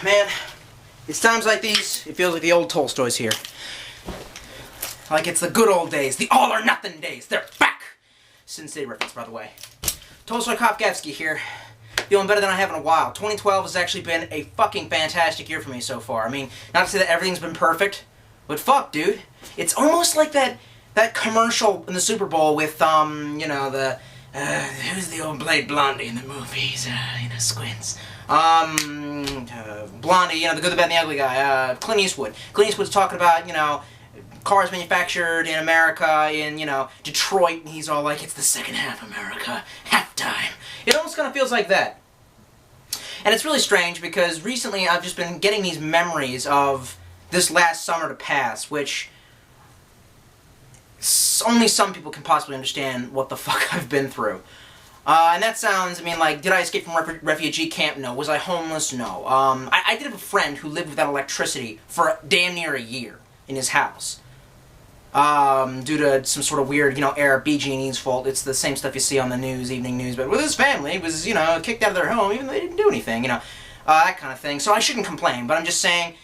Man, it's times like these, it feels like the old Tolstoy's here. Like it's the good old days, the all-or-nothing days. They're back! Sensei reference, by the way. Tolstoy Kopgevsky here. Feeling better than I have in a while. 2012 has actually been a fucking fantastic year for me so far. I mean, not to say that everything's been perfect, but fuck, dude. It's almost like that commercial in the Super Bowl with, you know, the, who's the old Blade Blondie in the movies? You know, Squints. Blondie, you know, the good, the bad, and the ugly guy. Clint Eastwood. Clint Eastwood's talking about, you know, cars manufactured in America, in, you know, Detroit, and he's all like, it's the second half America, halftime. It almost kind of feels like that. And it's really strange because recently I've just been getting these memories of this last summer to pass, which only some people can possibly understand what the fuck I've been through. And that sounds, I mean, like, did I escape from refugee camp? No. Was I homeless? No. I did have a friend who lived without electricity for damn near a year in his house. Due to some sort of weird, you know, Arab BG&E's fault. It's the same stuff you see on the news, evening news, but with his family, was, you know, kicked out of their home even though they didn't do anything, you know, that kind of thing. So I shouldn't complain, but I'm just saying,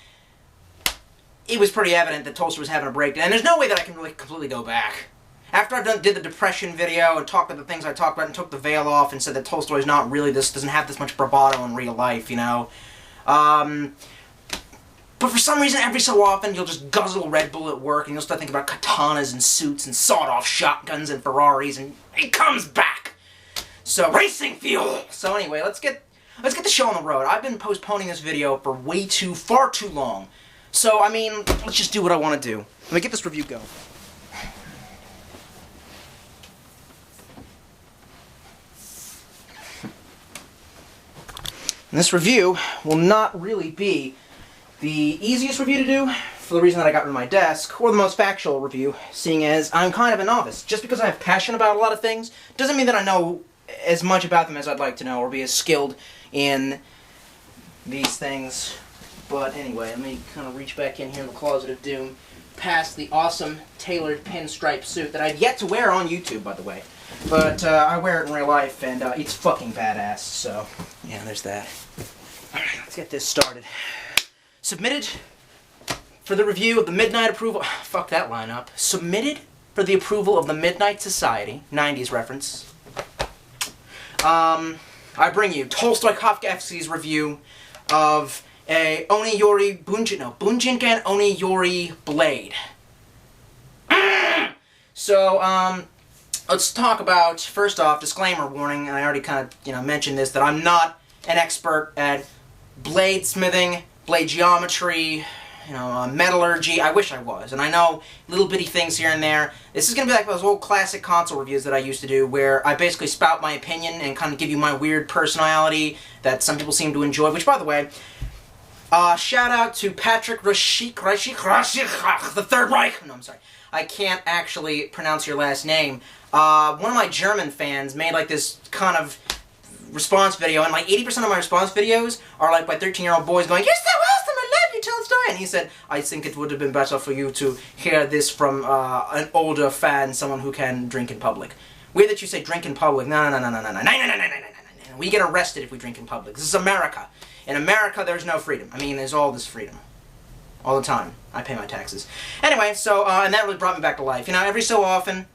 it was pretty evident that Tolstoy was having a breakdown, and there's no way that I can really completely go back. After I've did the depression video and talked about the things I talked about and took the veil off and said that Tolstoy's not really this, doesn't have this much bravado in real life, you know, but for some reason, every so often, you'll just guzzle Red Bull at work, and you'll start thinking about katanas and suits and sawed-off shotguns and Ferraris, and it comes back. So, racing fuel! So anyway, let's get the show on the road. I've been postponing this video for far too long. So, I mean, let's just do what I want to do. Let me get this review going. And this review will not really be the easiest review to do, for the reason that I got rid of my desk, or the most factual review, seeing as I'm kind of a novice. Just because I have passion about a lot of things, doesn't mean that I know as much about them as I'd like to know, or be as skilled in these things. But anyway, let me kind of reach back in here in the Closet of Doom, past the awesome tailored pinstripe suit that I've yet to wear on YouTube, by the way. But I wear it in real life, and it's fucking badass, so yeah, there's that. Alright, let's get this started. Submitted for the review of the Midnight Approval... Fuck that lineup. Submitted for the approval of the Midnight Society. 90s reference. I bring you Tolstoy Kopgevsky's review of a Oniyuri... Bujinkan Oniyuri Blade. So, let's talk about, first off, disclaimer warning, and I already kind of, you know, mentioned this, that I'm not an expert at bladesmithing, blade geometry, you know, metallurgy. I wish I was, and I know little bitty things here and there. This is going to be like those old classic console reviews that I used to do, where I basically spout my opinion and kind of give you my weird personality that some people seem to enjoy, which, by the way, shout out to Patrick Rashik, the Third Reich. No, I'm sorry. I can't actually pronounce your last name. One of my German fans made like this kind of response video, and like 80% of my response videos are like by 13-year-old boys going, "You're so awesome, I love you, Tolstoy," and he said, "I think it would have been better for you to hear this from an older fan, someone who can drink in public." Weird that you say drink in public. No. We get arrested if we drink in public. This is America. In America, there's no freedom. I mean, there's all this freedom. All the time. I pay my taxes. Anyway, so, and that really brought me back to life. You know, every so often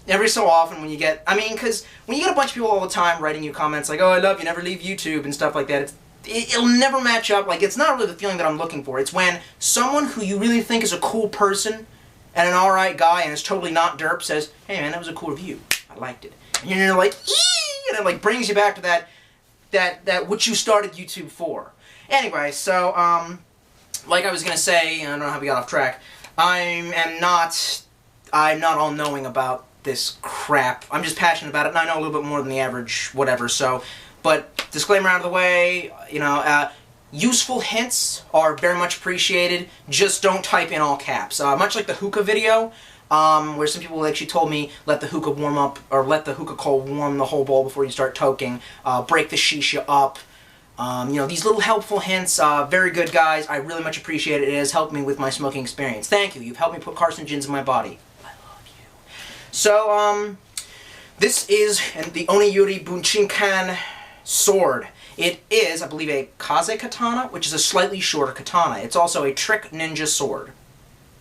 when you get, I mean, because when you get a bunch of people all the time writing you comments like, "Oh, I love you, never leave YouTube," and stuff like that, it'll never match up. Like, it's not really the feeling that I'm looking for. It's when someone who you really think is a cool person and an alright guy and is totally not derp says, "Hey man, that was a cool review. I liked it." And you're like, "Eee!" And it like brings you back to that what you started YouTube for. Anyway, so, like I was gonna say, I don't know how we got off track, I'm not all-knowing about this crap. I'm just passionate about it, and I know a little bit more than the average whatever, so, but disclaimer out of the way, you know, useful hints are very much appreciated, just don't type in all caps. Much like the hookah video, where some people actually told me, let the hookah warm up, or let the hookah coal warm the whole bowl before you start toking, break the shisha up. You know, these little helpful hints, very good guys, I really much appreciate it. It has helped me with my smoking experience. Thank you, you've helped me put carcinogens in my body. I love you. So, this is the Oniyuri Bujinkan sword. It is, I believe, a Kaze Katana, which is a slightly shorter katana. It's also a trick ninja sword.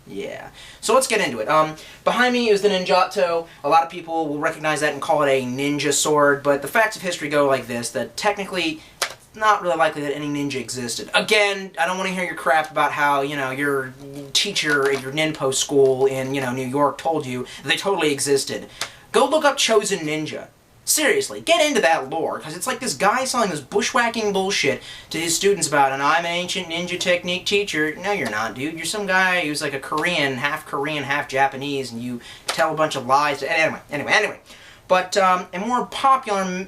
Yeah. So let's get into it. Behind me is the Ninjato. A lot of people will recognize that and call it a ninja sword, but the facts of history go like this, that technically, it's not really likely that any ninja existed. Again, I don't want to hear your crap about how, you know, your teacher at your ninpo school in, you know, New York told you they totally existed. Go look up Chosen Ninja. Seriously, get into that lore, because it's like this guy selling this bushwhacking bullshit to his students about, and I'm an ancient ninja technique teacher. No, you're not, dude. You're some guy who's like a Korean, half Japanese, and you tell a bunch of lies. Anyway. But a more popular,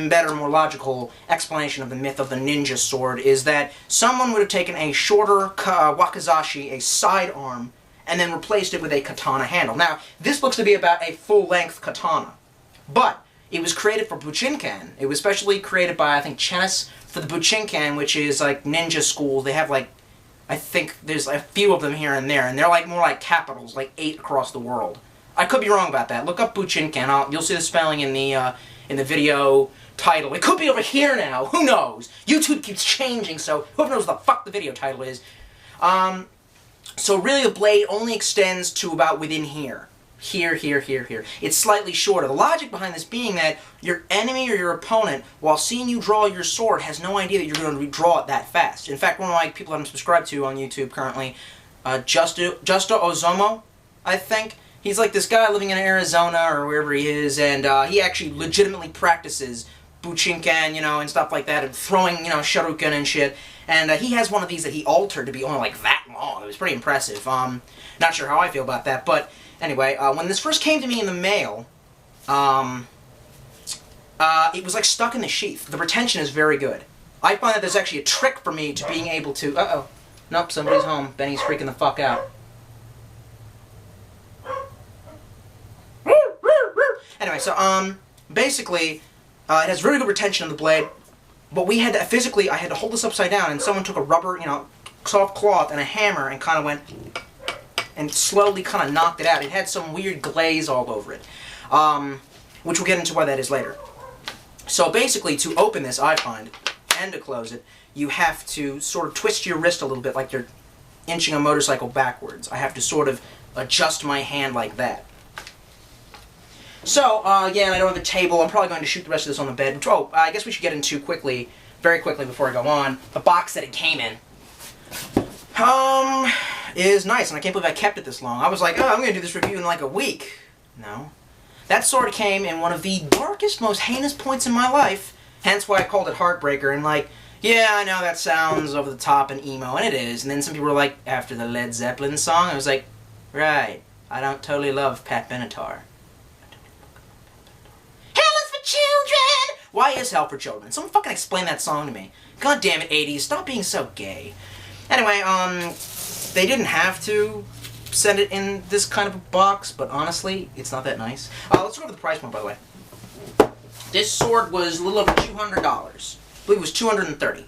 better, more logical explanation of the myth of the ninja sword is that someone would have taken a shorter wakizashi, a sidearm, and then replaced it with a katana handle. Now, this looks to be about a full-length katana, but it was created for Bujinkan. It was specially created by, I think, Chenis for the Bujinkan, which is like ninja school. They have like, I think there's a few of them here and there, and they're like more like capitals, like 8 across the world. I could be wrong about that. Look up Bujinkan. You'll see the spelling in the video title. It could be over here now. Who knows? YouTube keeps changing, so whoever knows what the fuck the video title is. So really, the blade only extends to about within here. Here. It's slightly shorter. The logic behind this being that your enemy or your opponent, while seeing you draw your sword, has no idea that you're going to draw it that fast. In fact, one of my people that I'm subscribed to on YouTube currently, Justo Ozomo, I think. He's like this guy living in Arizona or wherever he is, and he actually legitimately practices Bujinkan, you know, and stuff like that, and throwing, you know, shuriken and shit. And he has one of these that he altered to be only like that long. It was pretty impressive. Not sure how I feel about that, but anyway, when this first came to me in the mail, it was like stuck in the sheath. The retention is very good. I find that there's actually a trick for me to being able to... Uh-oh. Nope, somebody's home. Benny's freaking the fuck out. Anyway, so, basically, it has very good retention of the blade, but we had to, physically, I had to hold this upside down, and someone took a rubber, you know, soft cloth and a hammer and kind of went... and slowly kind of knocked it out. It had some weird glaze all over it, which we'll get into why that is later. So basically, to open this, I find, and to close it, you have to sort of twist your wrist a little bit like you're inching a motorcycle backwards. I have to sort of adjust my hand like that. So, again, I don't have a table. I'm probably going to shoot the rest of this on the bed. Oh, I guess we should get into very quickly before I go on, the box that it came in. Is nice, and I can't believe I kept it this long. I was like, oh, I'm going to do this review in like a week. No. That sword came in one of the darkest, most heinous points in my life, hence why I called it Heartbreaker, and like, yeah, I know that sounds over the top and emo, and it is, and then some people were like, after the Led Zeppelin song, I was like, right, I don't totally love Pat Benatar. Hell is for children! Why is Hell for Children? Someone fucking explain that song to me. God damn it, 80s, stop being so gay. Anyway, they didn't have to send it in this kind of a box, but honestly, it's not that nice. Let's go over the price point, by the way. This sword was a little over $200. I believe it was $230.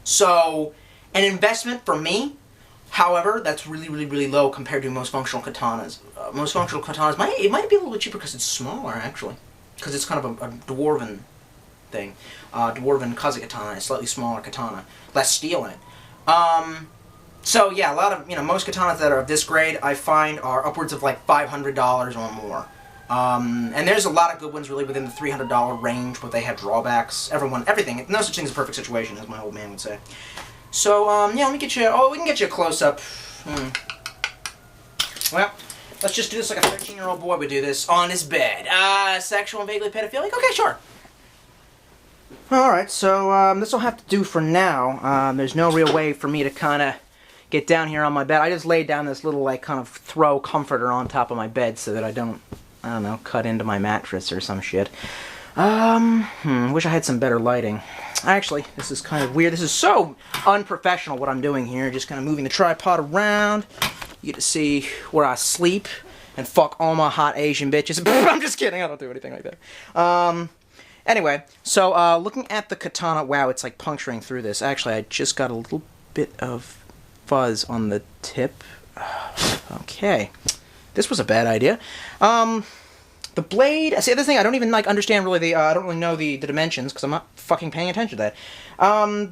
So, an investment for me, however, that's really low compared to most functional katanas. Most functional katanas, it might be a little bit cheaper because it's smaller, actually. Because it's kind of a dwarven thing. Dwarven Kaze Katana, a slightly smaller katana. Less steel in it. So yeah, a lot of, you know, most katanas that are of this grade, I find, are upwards of like $500 or more. And there's a lot of good ones really within the $300 range, but they have drawbacks. Everything, no such thing as a perfect situation, as my old man would say. So, yeah, let me get you, we can get you a close-up. Well, let's just do this like a 13-year-old boy would do this on his bed. Sexual and vaguely pedophilic? Okay, sure. Alright, so this will have to do for now. There's no real way for me to kind of get down here on my bed. I just laid down this little, like, kind of throw comforter on top of my bed so that I don't know, cut into my mattress or some shit. Wish I had some better lighting. Actually, this is kind of weird. This is so unprofessional what I'm doing here. Just kind of moving the tripod around. You get to see where I sleep and fuck all my hot Asian bitches. I'm just kidding. I don't do anything like that. Anyway, so looking at the katana, wow, it's like puncturing through this. Actually, I just got a little bit of fuzz on the tip. Okay. This was a bad idea. The blade, see, the thing, I don't even, like, understand really the, I don't really know the dimensions, because I'm not fucking paying attention to that.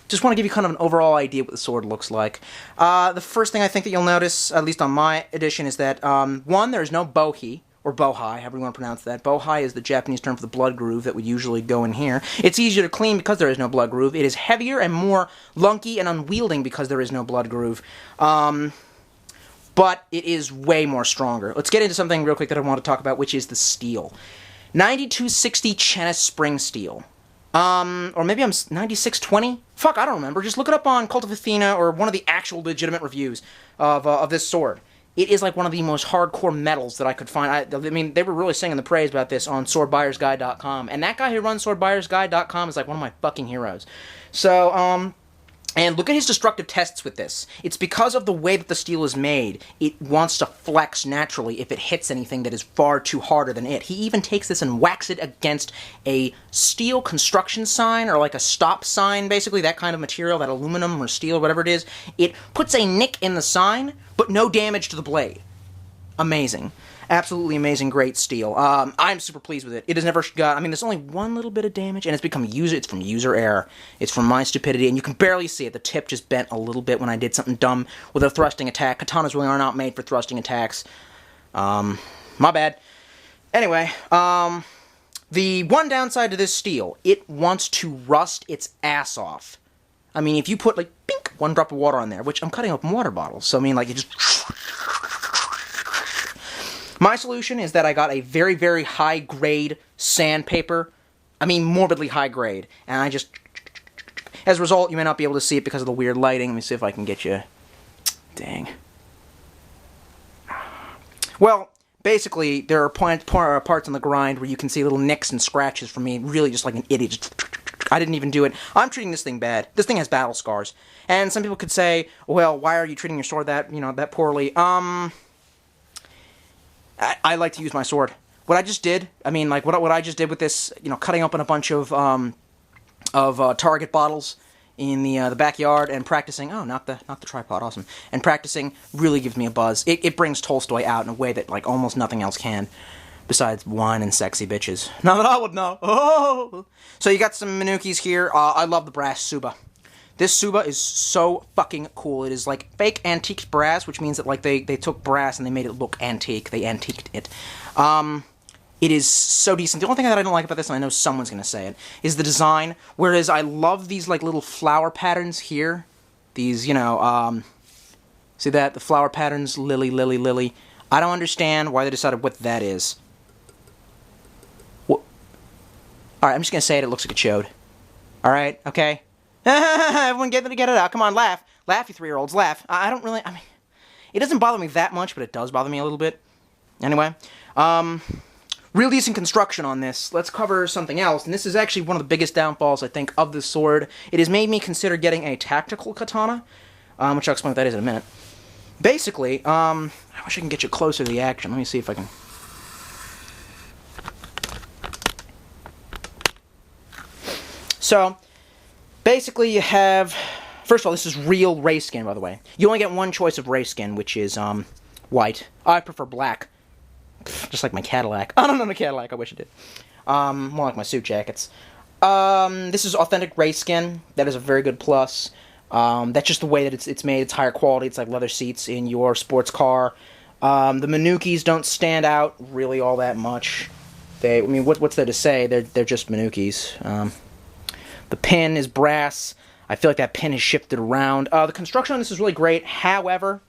Just want to give you kind of an overall idea what the sword looks like. The first thing I think that you'll notice, at least on my edition, is that, one, there's no bohai, or bohai, however you want to pronounce that. Bohai is the Japanese term for the blood groove that would usually go in here. It's easier to clean because there is no blood groove. It is heavier and more lunky and unwielding because there is no blood groove. But it is way more stronger. Let's get into something real quick that I want to talk about, which is the steel. 9260 Chennis spring steel. Or maybe I'm 9620? Fuck, I don't remember. Just look it up on Cult of Athena or one of the actual legitimate reviews of this sword. It is like one of the most hardcore metals that I could find. I mean, they were really singing the praise about this on SwordBuyersGuide.com. And that guy who runs SwordBuyersGuide.com is like one of my fucking heroes. So, and look at his destructive tests with this. It's because of the way that the steel is made. It wants to flex naturally if it hits anything that is far too harder than it. He even takes this and whacks it against a steel construction sign, or like a stop sign, basically, that kind of material, that aluminum or steel, whatever it is. It puts a nick in the sign, but no damage to the blade. Amazing. Absolutely amazing, great steel. I'm super pleased with it. It has never got, I mean, there's only one little bit of damage, and it's from user error. It's from my stupidity, and you can barely see it. The tip just bent a little bit when I did something dumb with a thrusting attack. Katanas really are not made for thrusting attacks. My bad. Anyway, the one downside to this steel, it wants to rust its ass off. I mean, if you put, like, pink, one drop of water on there, which I'm cutting open water bottles, so I mean, like, it just... My solution is that I got a very, very high-grade sandpaper. I mean, morbidly high-grade. And I just... As a result, you may not be able to see it because of the weird lighting. Let me see if I can get you... Dang. Well, basically, there are parts on the grind where you can see little nicks and scratches from me, really just like an idiot. I didn't even do it. I'm treating this thing bad. This thing has battle scars. And some people could say, well, why are you treating your sword that, that poorly? I like to use my sword. What I just did, I mean, like, what I just did with this, cutting open a bunch of Target bottles in the backyard and practicing, oh, not the tripod, awesome, and practicing really gives me a buzz. It brings Tolstoy out in a way that, like, almost nothing else can, besides wine and sexy bitches. Not that I would know. Oh! So you got some Minukis here. I love the brass Suba. This Suba is so fucking cool. It is like fake antique brass, which means that like they took brass and they made it look antique. They antiqued it. It is so decent. The only thing that I don't like about this, and I know someone's going to say it, is the design. Whereas I love these like little flower patterns here. These, see that? The flower patterns, lily, lily, lily. I don't understand why they decided what that is. Alright, I'm just going to say it. It looks like a chode. Alright, okay? Everyone get it out. Come on, laugh. Laugh, you 3-year-olds. Laugh. I don't really... I mean, it doesn't bother me that much, but it does bother me a little bit. Anyway, real decent construction on this. Let's cover something else, and this is actually one of the biggest downfalls, I think, of this sword. It has made me consider getting a tactical katana, which I'll explain what that is in a minute. Basically, I wish I can get you closer to the action. Let me see if I can... So... Basically, you have... First of all, this is real ray skin, by the way. You only get one choice of ray skin, which is, white. I prefer black. Just like my Cadillac. I don't know the Cadillac, I wish it did. More like my suit jackets. This is authentic ray skin. That is a very good plus. That's just the way that it's made. It's higher quality. It's like leather seats in your sports car. The Minukis don't stand out really all that much. I mean, what's there to say? They're just Minukis. The pin is brass. I feel like that pin has shifted around. The construction on this is really great. However,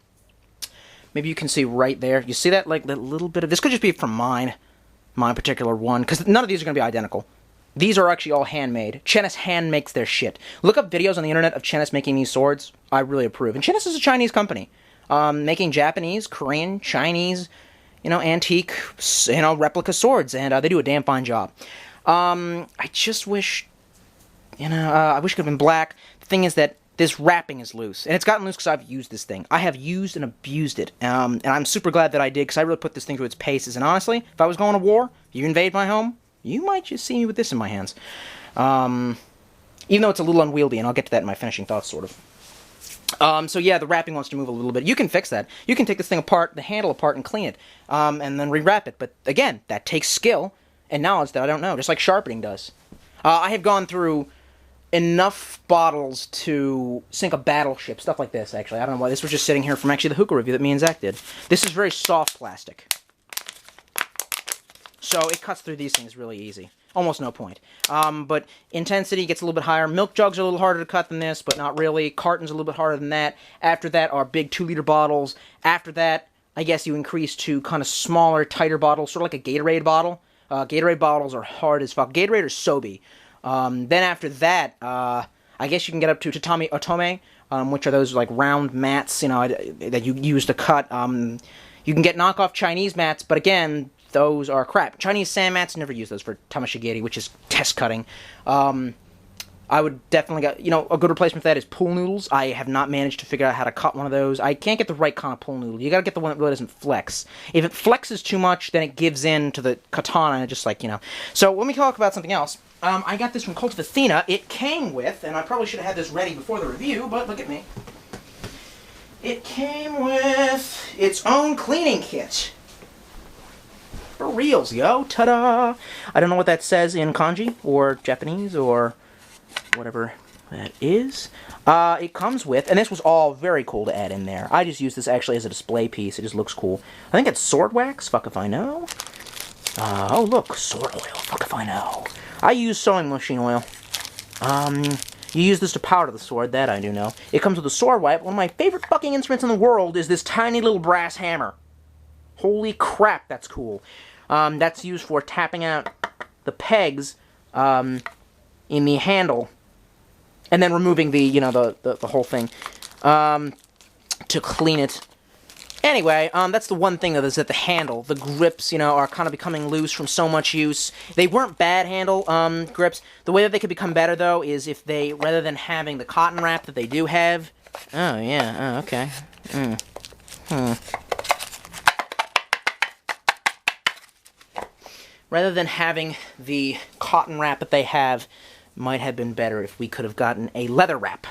maybe you can see right there. You see that, like, that little bit of... This could just be from my particular one, because none of these are going to be identical. These are actually all handmade. Chennis hand makes their shit. Look up videos on the internet of Chennis making these swords. I really approve. And Chennis is a Chinese company. Making Japanese, Korean, Chinese, antique, replica swords. And they do a damn fine job. I just wish... I wish it could have been black. The thing is that this wrapping is loose. And it's gotten loose because I've used this thing. I have used and abused it. And I'm super glad that I did, because I really put this thing through its paces. And honestly, if I was going to war, you invade my home, you might just see me with this in my hands. Even though it's a little unwieldy, and I'll get to that in my finishing thoughts, sort of. So yeah, the wrapping wants to move a little bit. You can fix that. You can take this thing apart, the handle apart, and clean it, and then rewrap it. But again, that takes skill and knowledge that I don't know, just like sharpening does. I have gone through enough bottles to sink a battleship, stuff like this, actually. I don't know why. This was just sitting here from actually the hookah review that me and Zach did. This is very soft plastic. So it cuts through these things really easy. Almost no point. But intensity gets a little bit higher. Milk jugs are a little harder to cut than this, but not really. Cartons are a little bit harder than that. After that are big 2-liter bottles. After that, I guess you increase to kind of smaller, tighter bottles, sort of like a Gatorade bottle. Gatorade bottles are hard as fuck. Gatorade or Sobe. Then after that, I guess you can get up to tatami otome, which are those like round mats, you know, that you use to cut. You can get knockoff Chinese mats, but again, those are crap. Chinese sand mats, never use those for tamashigiri, which is test cutting. I would definitely get, you know, a good replacement for that is pool noodles. I have not managed to figure out how to cut one of those. I can't get the right kind of pool noodle. You gotta get the one that really doesn't flex. If it flexes too much, then it gives in to the katana, just like, you know. So, let me talk about something else. I got this from Cult of Athena. It came with, and I probably should have had this ready before the review, but look at me. It came with its own cleaning kit. For reals, yo. Ta-da! I don't know what that says in kanji, or Japanese, or whatever that is. It comes with, and this was all very cool to add in there. I just used this actually as a display piece. It just looks cool. I think it's sword wax. Fuck if I know. Oh, look. Sword oil. Fuck if I know. I use sewing machine oil. You use this to powder the sword. That I do know. It comes with a sword wipe. One of my favorite fucking instruments in the world is this tiny little brass hammer. Holy crap, that's cool. That's used for tapping out the pegs in the handle, and then removing the, you know, the whole thing to clean it. Anyway, that's the one thing that is at the handle. The grips, you know, are kind of becoming loose from so much use. They weren't bad handle grips. The way that they could become better, though, is if they, rather than having the cotton wrap that they do have... Oh, yeah, oh, okay. Rather than having the cotton wrap that they have, might have been better if we could have gotten a leather wrap.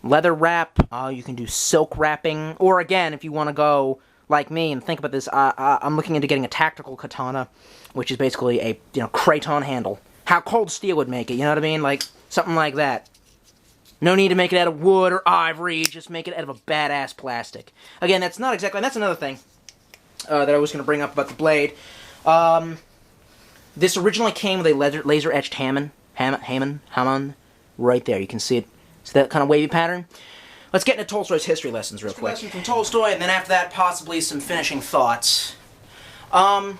Leather wrap, you can do silk wrapping, or again, if you want to go like me and think about this, I'm looking into getting a tactical katana, which is basically a, you know, kraton handle. How Cold Steel would make it, you know what I mean? Like, something like that. No need to make it out of wood or ivory, just make it out of a badass plastic. Again, that's not exactly, that's another thing that I was going to bring up about the blade. This originally came with a laser-etched Hammond, right there, you can see it. See that kind of wavy pattern? Let's get into Tolstoy's history lessons real quick. Lesson from Tolstoy, and then after that, possibly some finishing thoughts. The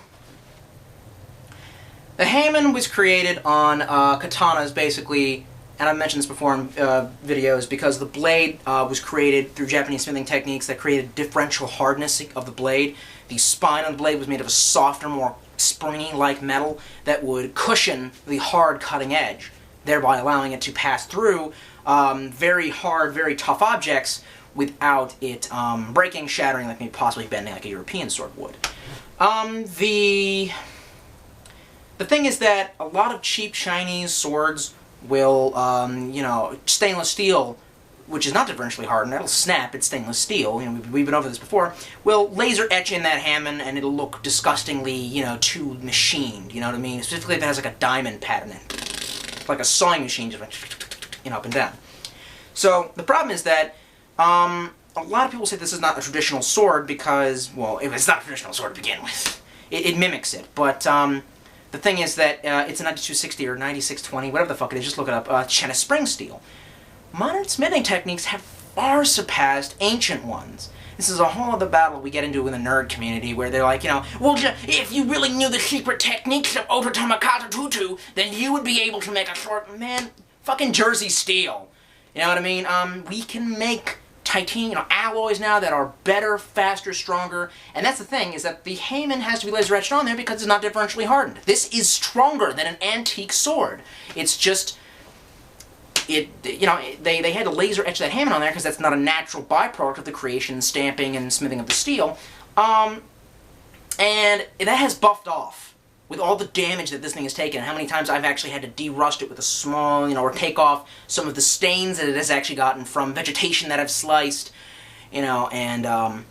Hammond was created on katanas, basically, and I've mentioned this before in videos, because the blade was created through Japanese smithing techniques that created differential hardness of the blade. The spine on the blade was made of a softer, more springy-like metal that would cushion the hard cutting edge, thereby allowing it to pass through very hard, very tough objects without it breaking, shattering, like maybe possibly bending like a European sword would. The thing is that a lot of cheap Chinese swords will, you know, stainless steel, which is not differentially hardened, it'll snap, it's stainless steel, you know, we've been over this before, will laser etch in that Hammond and it'll look disgustingly, you know, too machined, you know what I mean? Specifically if it has like a diamond pattern in it. Like a sewing machine, just like, you know, up and down. So, the problem is that, a lot of people say this is not a traditional sword because, well, it's not a traditional sword to begin with. It mimics it, but, the thing is that it's a 9260 or 9620, whatever the fuck it is, just look it up, China spring steel. Modern smithing techniques have far surpassed ancient ones. This is a whole other battle we get into in the nerd community where they're like, you know, well, if you really knew the secret techniques of Ototamakato Tutu, then you would be able to make a sword. Man, fucking Jersey steel. You know what I mean? We can make titanium, you know, alloys now that are better, faster, stronger, and that's the thing, is that the Hammond has to be laser etched on there because it's not differentially hardened. This is stronger than an antique sword. It's just, you know, they had to laser etch that Hammond on there because that's not a natural byproduct of the creation, stamping, and smithing of the steel, and that has buffed off. with all the damage that this thing has taken, how many times I've actually had to de-rust it with a small, or take off some of the stains that it has actually gotten from vegetation that I've sliced, and,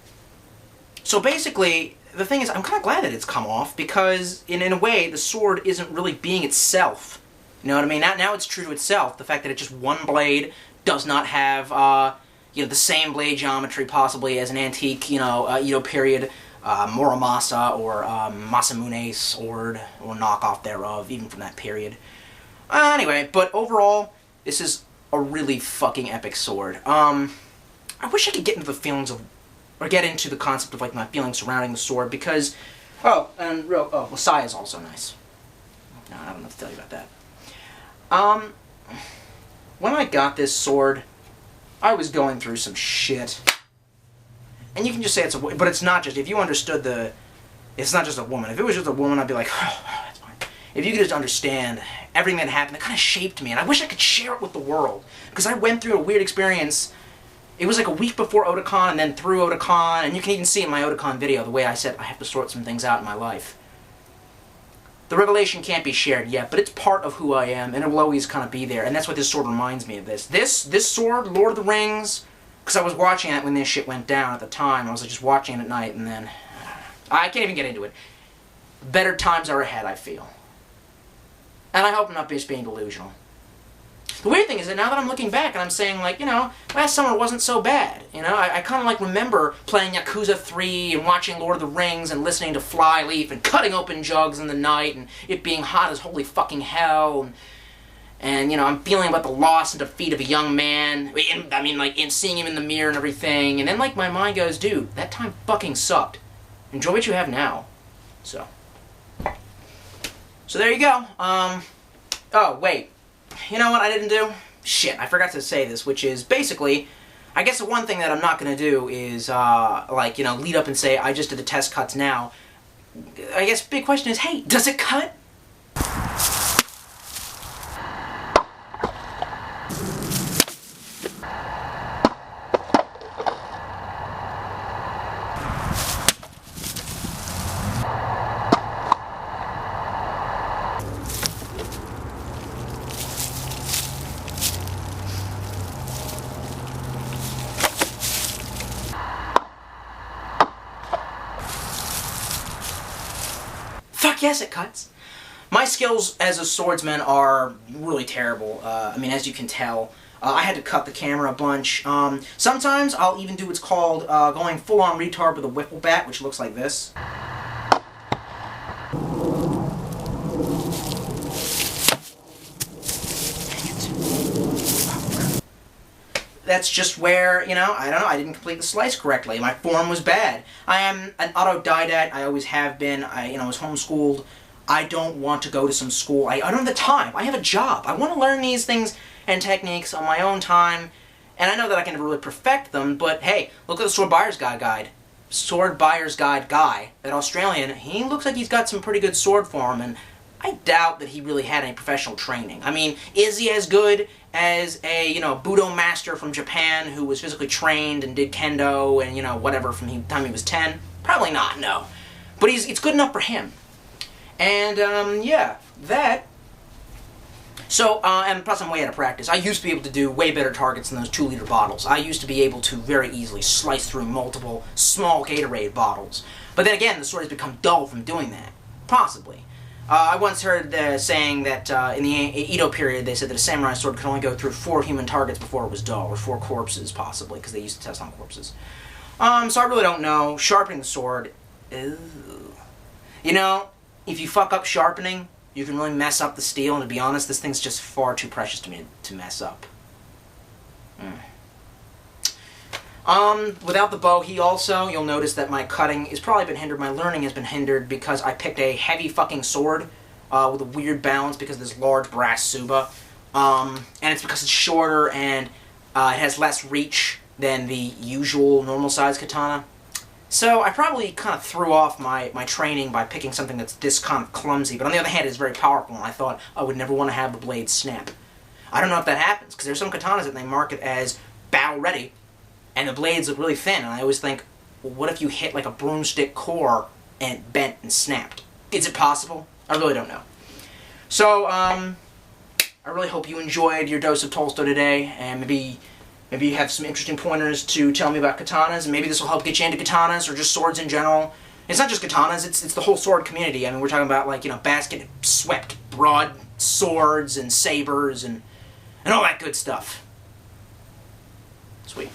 so basically, the thing is, I'm kind of glad that it's come off, because, in a way, the sword isn't really being itself. You know what I mean? Now it's true to itself. The fact that it's just one blade, does not have, the same blade geometry, possibly, as an antique, Edo period, Muramasa or Masamune sword, or knockoff thereof, even from that period. Anyway, but overall, this is a really fucking epic sword. I wish I could get into the feelings of, or get into the concept of, my feelings surrounding the sword, because, Messiah is also nice. No, I don't know what to tell you about that. When I got this sword, I was going through some shit. And you can just say it's a woman, but it's not just, if you understood it's not just a woman. If it was just a woman, I'd be like, oh, that's fine. If you could just understand everything that happened, it kind of shaped me, and I wish I could share it with the world. Because I went through a weird experience. It was like a week before Otakon, and then through Otakon, and you can even see in my Otakon video the way I said I have to sort some things out in my life. The revelation can't be shared yet, but it's part of who I am, and it will always kind of be there, and that's what this sword reminds me of this. This sword, Lord of the Rings, because I was watching it when this shit went down at the time. I was just watching it at night, and then I can't even get into it. Better times are ahead, I feel. And I hope I'm not just being delusional. The weird thing is that now that I'm looking back and I'm saying, last summer wasn't so bad. I kind of remember playing Yakuza 3 and watching Lord of the Rings and listening to Flyleaf and cutting open jugs in the night and it being hot as holy fucking hell. And I'm feeling about the loss and defeat of a young man. And seeing him in the mirror and everything. And then, my mind goes, dude, that time fucking sucked. Enjoy what you have now. So there you go. Oh, wait. You know what I didn't do? Shit, I forgot to say this, which is basically, I guess the one thing that I'm not going to do is, lead up and say, I just did the test cuts now. I guess the big question is, hey, does it cut? Fuck yes, it cuts. My skills as a swordsman are really terrible. As you can tell, I had to cut the camera a bunch. Sometimes I'll even do what's called going full-on retard with a whipple bat, which looks like this. That's just where, I don't know, I didn't complete the slice correctly. My form was bad. I am an autodidact. I always have been. I was homeschooled. I don't want to go to some school. I don't have the time. I have a job. I want to learn these things and techniques on my own time. And I know that I can never really perfect them, but hey, look at the Sword Buyer's Guide guide. Sword Buyer's Guide guy, that Australian, he looks like he's got some pretty good sword form, and I doubt that he really had any professional training. Is he as good as a, Budo master from Japan who was physically trained and did kendo and, whatever from the time he was 10? Probably not, no. But it's good enough for him. And, yeah, that. So, and plus I'm way out of practice. I used to be able to do way better targets than those 2-liter bottles. I used to be able to very easily slice through multiple small Gatorade bottles. But then again, the sword has become dull from doing that. Possibly. I once heard saying that in the Edo period, they said that a samurai sword could only go through 4 human targets before it was dull, or 4 corpses, possibly, because they used to test on corpses. So I really don't know. Sharpening the sword, ew. If you fuck up sharpening, you can really mess up the steel, and to be honest, this thing's just far too precious to me to mess up. Without the bow, you'll notice that my cutting has probably been hindered, my learning has been hindered because I picked a heavy fucking sword with a weird balance because of this large brass suba. And it's because it's shorter and it has less reach than the usual normal size katana. So I probably kind of threw off my training by picking something that's this kind of clumsy, but on the other hand, it's very powerful, and I thought I would never want to have the blade snap. I don't know if that happens, because there's some katanas that they market as battle ready, and the blades look really thin, and I always think, well, what if you hit like a broomstick core and it bent and snapped? Is it possible? I really don't know. So, I really hope you enjoyed your dose of Tolstoy today, and maybe you have some interesting pointers to tell me about katanas, and maybe this will help get you into katanas or just swords in general. It's not just katanas, it's the whole sword community. I mean, we're talking about, like, you know, basket-swept broad swords and sabers and all that good stuff. Sweet.